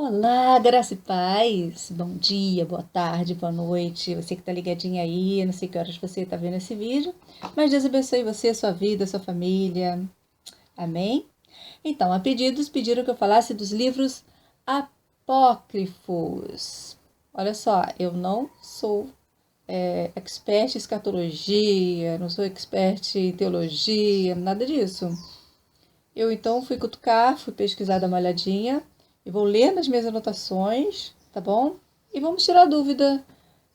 Olá, graça e paz. Bom dia, boa tarde, boa noite. Você que tá ligadinho aí, não sei que horas você tá vendo esse vídeo, mas Deus abençoe você, sua vida, sua família. Amém? Então, a pedidos, pediram que eu falasse dos livros apócrifos. Olha só, eu não sou expert em escatologia, não sou expert em teologia, nada disso. Eu então fui cutucar, fui pesquisar, dar uma olhadinha e vou ler nas minhas anotações, tá bom? E vamos tirar a dúvida: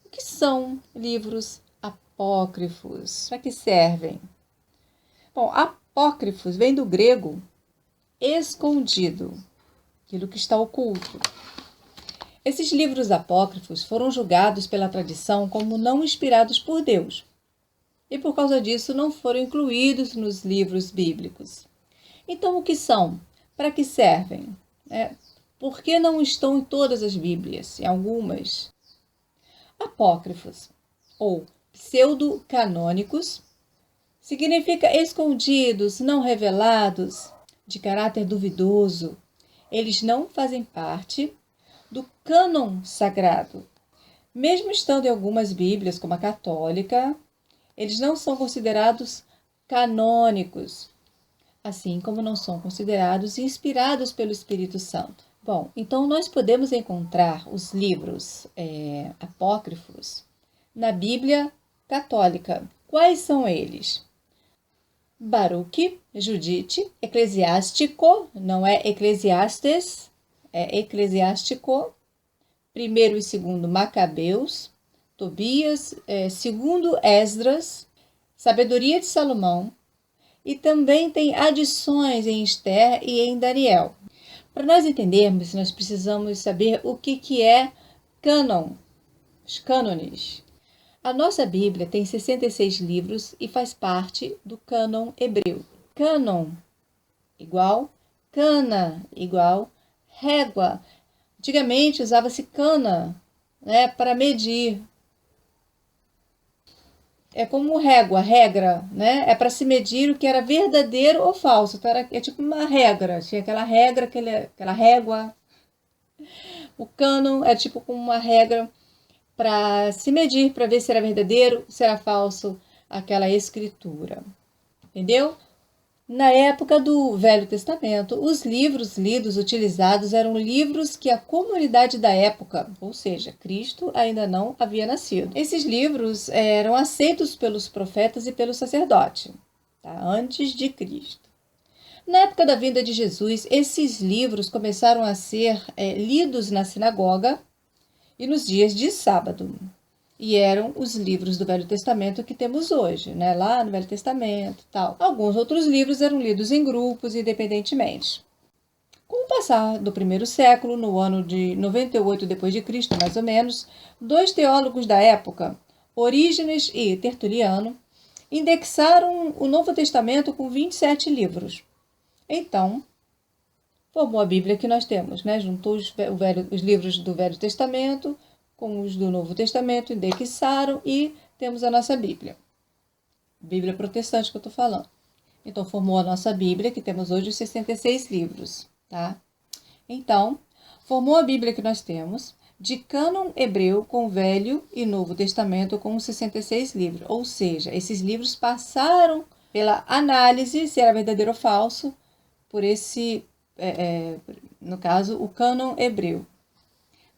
o que são livros apócrifos? Para que servem? Bom, apócrifos vem do grego escondido, aquilo que está oculto. Esses livros apócrifos foram julgados pela tradição como não inspirados por Deus e, por causa disso, não foram incluídos nos livros bíblicos. Então, o que são? Para que servem? Por que não estão em todas as Bíblias? Em algumas. Apócrifos, ou pseudo-canônicos, significa escondidos, não revelados, de caráter duvidoso. Eles não fazem parte do cânon sagrado. Mesmo estando em algumas Bíblias, como a católica, eles não são considerados canônicos, assim como não são considerados inspirados pelo Espírito Santo. Bom, então nós podemos encontrar os livros apócrifos na Bíblia católica. Quais são eles? Baruque, Judite, Eclesiástico, não é Eclesiastes, é Eclesiástico, primeiro e segundo Macabeus, Tobias, segundo Esdras, Sabedoria de Salomão, e também tem adições em Esther e em Daniel. Para nós entendermos, nós precisamos saber o que é cânon, os cânones. A nossa Bíblia tem 66 livros e faz parte do cânon hebreu. Cânon igual, cana igual, régua. Antigamente usava-se cana, para medir. É como régua, regra, É para se medir o que era verdadeiro ou falso. Então é tipo uma regra. Tinha aquela regra, aquela régua. O cânon é tipo como uma regra para se medir, para ver se era verdadeiro, se era falso aquela escritura. Entendeu? Na época do Velho Testamento, os livros lidos utilizados eram livros que a comunidade da época, ou seja, Cristo ainda não havia nascido. Esses livros eram aceitos pelos profetas e pelo sacerdote, antes de Cristo. Na época da vinda de Jesus, esses livros começaram a ser lidos na sinagoga e nos dias de sábado. E eram os livros do Velho Testamento que temos hoje, lá no Velho Testamento e tal. Alguns outros livros eram lidos em grupos, independentemente. Com o passar do primeiro século, no ano de 98 d.C., mais ou menos, dois teólogos da época, Orígenes e Tertuliano, indexaram o Novo Testamento com 27 livros. Então, formou a Bíblia que nós temos, juntou os livros do Velho Testamento com os do Novo Testamento, indexaram e temos a nossa Bíblia. Bíblia protestante que eu estou falando. Então, formou a nossa Bíblia, que temos hoje os 66 livros, Então, formou a Bíblia que nós temos, de cânon hebreu com Velho e Novo Testamento com os 66 livros. Ou seja, esses livros passaram pela análise, se era verdadeiro ou falso, por esse, no caso, o cânon hebreu.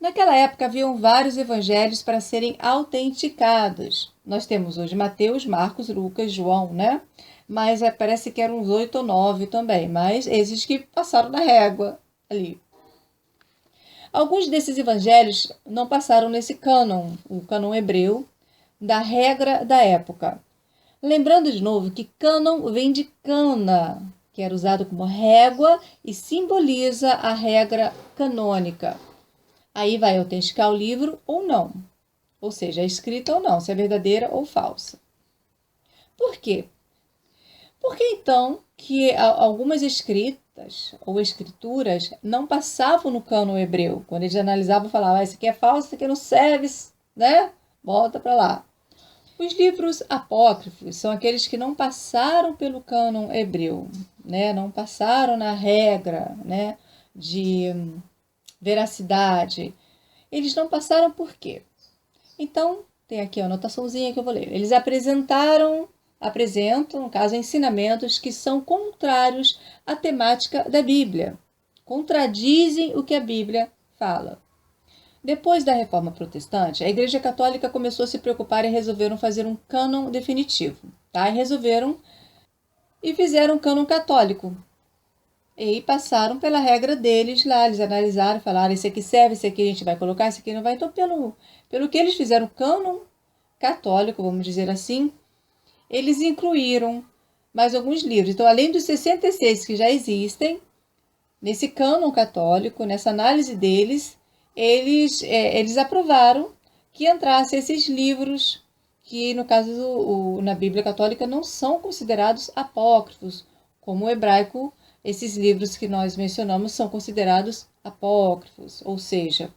Naquela época haviam vários evangelhos para serem autenticados. Nós temos hoje Mateus, Marcos, Lucas, João, Mas parece que eram uns 8 ou 9 também, mas esses que passaram na régua ali. Alguns desses evangelhos não passaram nesse cânon, o cânon hebreu, da regra da época. Lembrando de novo que cânon vem de cana, que era usado como régua e simboliza a regra canônica. Aí vai autenticar o livro ou não. Ou seja, é escrita ou não, se é verdadeira ou falsa. Por quê? Porque então que algumas escritas ou escrituras não passavam no cânon hebreu. Quando eles analisavam, falavam, isso aqui é falso, isso aqui não serve, Volta para lá. Os livros apócrifos são aqueles que não passaram pelo cânon hebreu, Não passaram na regra, de veracidade. Eles não passaram por quê? Então, tem aqui a anotaçãozinha que eu vou ler. Eles apresentam, no caso, ensinamentos que são contrários à temática da Bíblia. Contradizem o que a Bíblia fala. Depois da Reforma Protestante, a Igreja Católica começou a se preocupar e resolveram fazer um cânon definitivo. Tá? E fizeram um cânon católico. E passaram pela regra deles lá, eles analisaram, falaram, esse aqui serve, esse aqui a gente vai colocar, esse aqui não vai. Então, pelo que eles fizeram cânon católico, vamos dizer assim, eles incluíram mais alguns livros. Então, além dos 66 que já existem, nesse cânon católico, nessa análise deles, eles aprovaram que entrassem esses livros que, no caso, na Bíblia Católica, não são considerados apócrifos, como o hebraico. Esses livros que nós mencionamos são considerados apócrifos, ou seja,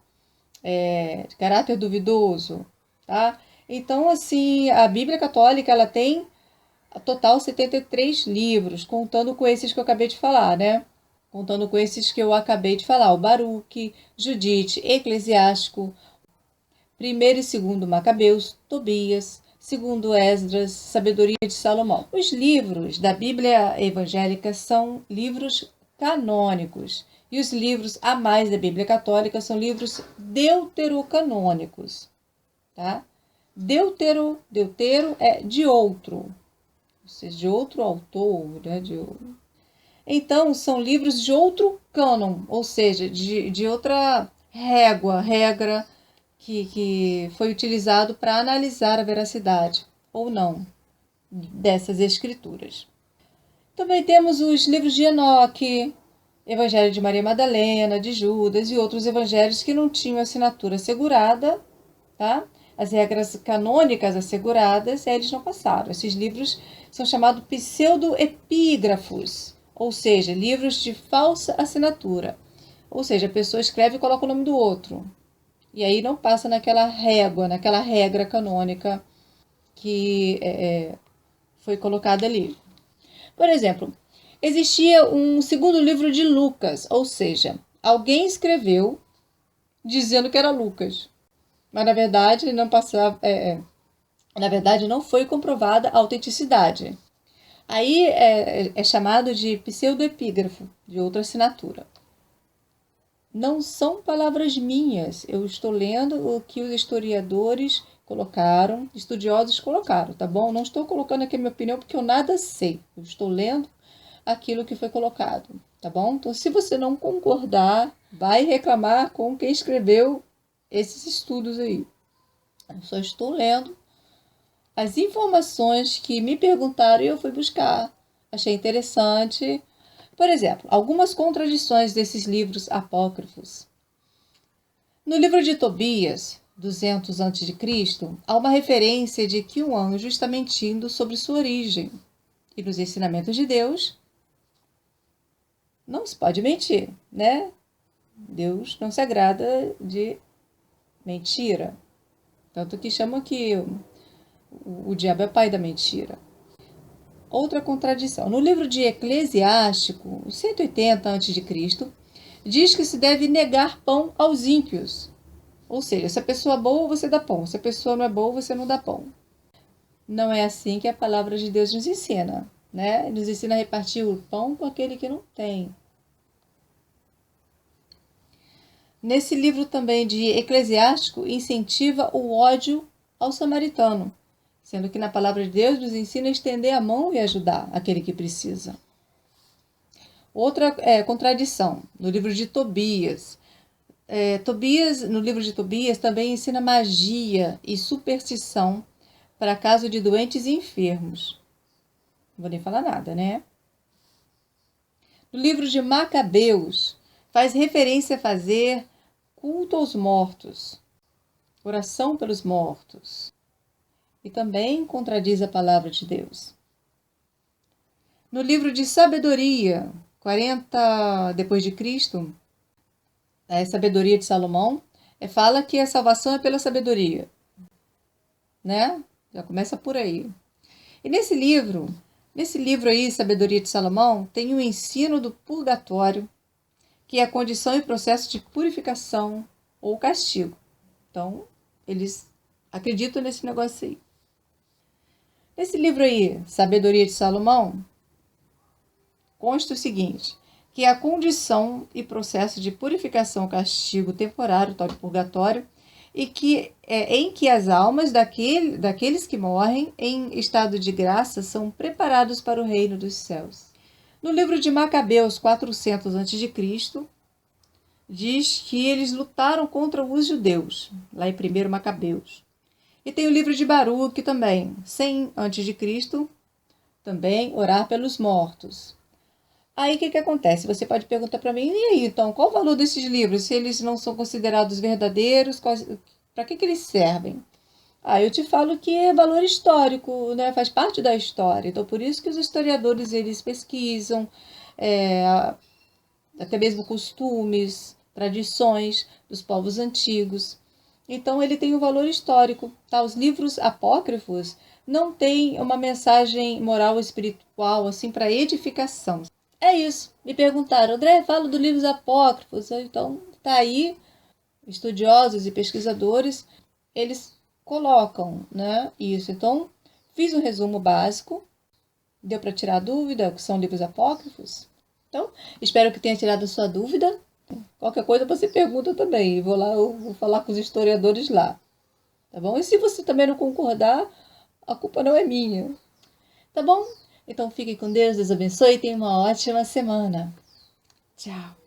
de caráter duvidoso, tá? Então, assim, a Bíblia Católica, ela tem a total 73 livros, contando com esses que eu acabei de falar, né? Contando com esses que eu acabei de falar, o Baruque, Judite, Eclesiástico, 1º e 2º Macabeus, Tobias, 2º Esdras, Sabedoria de Salomão. Os livros da Bíblia evangélica são livros canônicos e os livros a mais da Bíblia católica são livros deuterocanônicos, tá? Deutero é de outro, ou seja, de outro autor, né? Então, são livros de outro cânon, ou seja, de outra regra, que foi utilizado para analisar a veracidade ou não dessas escrituras. Também temos os livros de Enoque, Evangelho de Maria Madalena, de Judas e outros evangelhos que não tinham assinatura assegurada, tá? As regras canônicas asseguradas, eles não passaram. Esses livros são chamados pseudoepígrafos, ou seja, livros de falsa assinatura. Ou seja, a pessoa escreve e coloca o nome do outro. E aí não passa naquela regra canônica que foi colocada ali. Por exemplo, existia um segundo livro de Lucas, ou seja, alguém escreveu dizendo que era Lucas, mas na verdade não passava, na verdade não foi comprovada a autenticidade. Aí é chamado de pseudoepígrafo, de outra assinatura. Não são palavras minhas, eu estou lendo o que os historiadores colocaram, estudiosos colocaram, tá bom? Não estou colocando aqui a minha opinião porque eu nada sei, eu estou lendo aquilo que foi colocado, tá bom? Então, se você não concordar, vai reclamar com quem escreveu esses estudos aí. Eu só estou lendo as informações que me perguntaram e eu fui buscar. Achei interessante. Por exemplo, algumas contradições desses livros apócrifos. No livro de Tobias, 200 a.C., há uma referência de que um anjo está mentindo sobre sua origem. E nos ensinamentos de Deus, não se pode mentir, né? Deus não se agrada de mentira. Tanto que chamam que o diabo é pai da mentira. Outra contradição. No livro de Eclesiástico, 180 a.C., diz que se deve negar pão aos ímpios. Ou seja, se a pessoa é boa, você dá pão. Se a pessoa não é boa, você não dá pão. Não é assim que a palavra de Deus nos ensina, né? Nos ensina a repartir o pão com aquele que não tem. Nesse livro também de Eclesiástico, incentiva o ódio ao samaritano, sendo que na palavra de Deus nos ensina a estender a mão e ajudar aquele que precisa. Outra contradição, no livro de Tobias. No livro de Tobias também ensina magia e superstição para caso de doentes e enfermos. Não vou nem falar nada, né? No livro de Macabeus, faz referência a fazer culto aos mortos, oração pelos mortos. E também contradiz a palavra de Deus. No livro de Sabedoria, 40 depois de Cristo, a Sabedoria de Salomão, fala que a salvação é pela sabedoria, né? Já começa por aí. E nesse livro aí, Sabedoria de Salomão, tem o ensino do purgatório, que é a condição e processo de purificação ou castigo. Então, eles acreditam nesse negócio aí. Nesse livro aí, Sabedoria de Salomão, consta o seguinte, que é a condição e processo de purificação ou castigo temporário, tal de purgatório, e que em que as almas daqueles que morrem em estado de graça são preparados para o reino dos céus. No livro de Macabeus, 400 a.C., diz que eles lutaram contra os judeus, lá em 1 Macabeus. E tem o livro de Baruque também, 100 a.C., também orar pelos mortos. Aí o que acontece? Você pode perguntar para mim, e aí, então, qual o valor desses livros? Se eles não são considerados verdadeiros, para que eles servem? Eu te falo que é valor histórico, né? Faz parte da história. Então, por isso que os historiadores eles pesquisam, até mesmo costumes, tradições dos povos antigos. Então, ele tem um valor histórico. Tá? Os livros apócrifos não têm uma mensagem moral ou espiritual assim para edificação. É isso. Me perguntaram, André, fala dos livros apócrifos. Então, tá aí, estudiosos e pesquisadores, eles colocam, né, isso. Então, fiz um resumo básico. Deu para tirar dúvida o que são livros apócrifos? Então, espero que tenha tirado a sua dúvida. Qualquer coisa você pergunta também. Eu vou falar com os historiadores lá. Tá bom? E se você também não concordar, a culpa não é minha. Tá bom? Então fique com Deus, Deus abençoe e tenha uma ótima semana. Tchau.